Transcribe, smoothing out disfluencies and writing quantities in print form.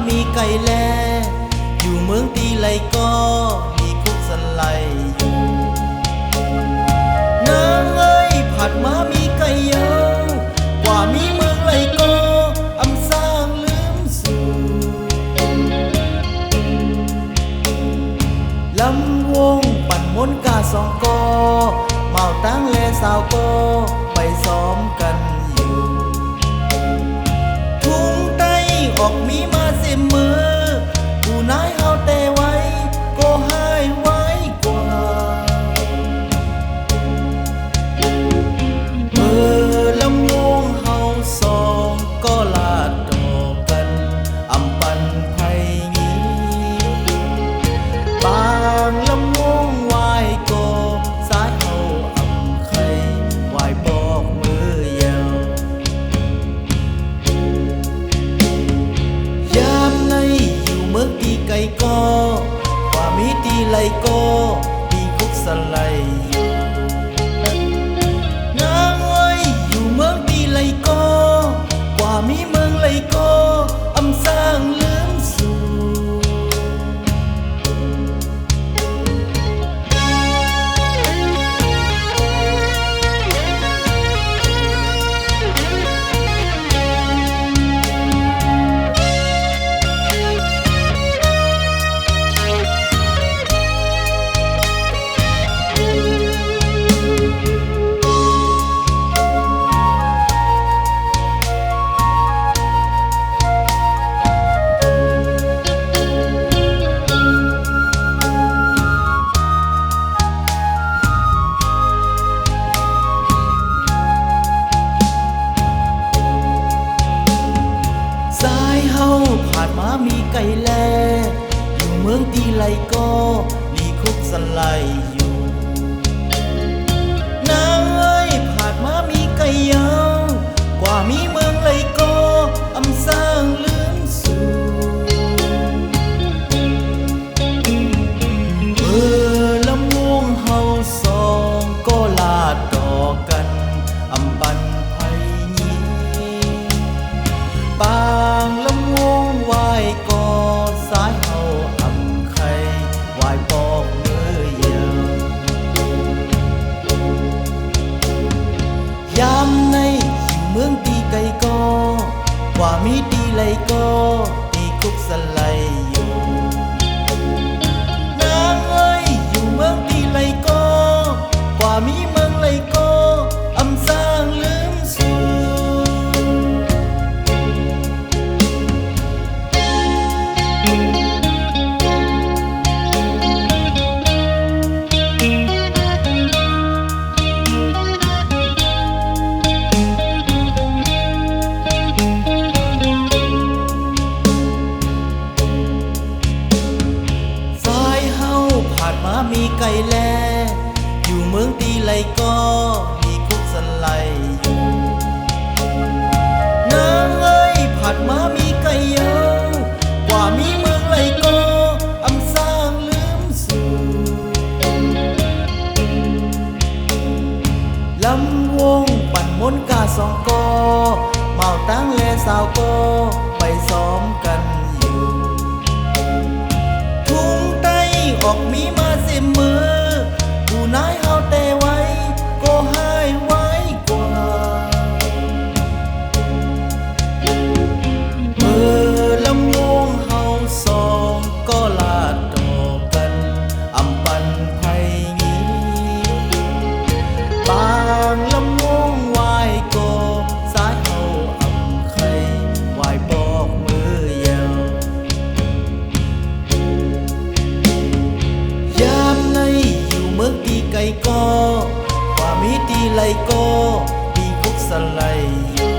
มีไก่แลอยู่เมืองตีไลก็มีคุกสไลอยู่นางเอ้ยผัดมามีไก่เยาวกว่ามีเมืองไลก็อำสร้างลืมสู่ลำวงปั่นมนกาสองกอเมาตั้งแลสาวก็ไปซ้อมกันอยู่ทุ่งไตออกมีมาเสมอผู้นายเฮาแต่ไว้ก็ให้ไว้กว่าเมื่อลำวงเฮาสองก็ลาดดอกกันอำปันไผงี้บางลำวงไหวก็สายเฮาอำไข่ไหวบอกมือยาวยามในอยู่เมืองตีไก่ก็ว่ามีตีไลก็ตีคุกสไลอยู่นางเอ้ยอยู่เมืองตีไลก็กว่ามีเมืองไลก็อำสร้างลืมสู่ผ่านมามีไก่แลอยู่เมืองตีไลก็ลีคุกสไลอยู่นางเอ้ยผ่านมามีไก่ยาวกว่ามีเมืองไลก็อำสร้างลืมสู่เมื่อลำวงเฮาสองก็ลาดดอกกันอำปันไผงี้บางลำวงไหวก็สายเฮาอำไข่ไหวปอกมือยาวยามในอยู่เมืองตีไก่ก็ว่ามีตีไลก็ตีคุกสไลอยู่นางเอ้ยอยู่เมืองตีไลก็กว่ามีเมืองไลก็อำสร้างลืมสู่มามีไก่แลอยู่เมืองตีไลก็มีคุกสไลอยู่นางเอ้ยผัดมามีไก่เยาวกว่ามีเมืองไลก็อำสร้างลืมสู่ลำวงปั่นมนกาสองกอเมาตั้งแลสาวก็ไปซ้อมกันอยู่ทุ่งไตออกมีมาเสมอผู้นายเฮาแต่ไว้ก็ให้ไว้กว่าเมื่อลำวงเฮาสองก็ลาดดอกกันอำปันไผงี้บางลำวงไหวก็สายเฮาอำไข่ไหวบอกมือยาวยามในอยู่เมืองตีไก่ก็ว่ามีตีไลก็มี สไลด์อยู่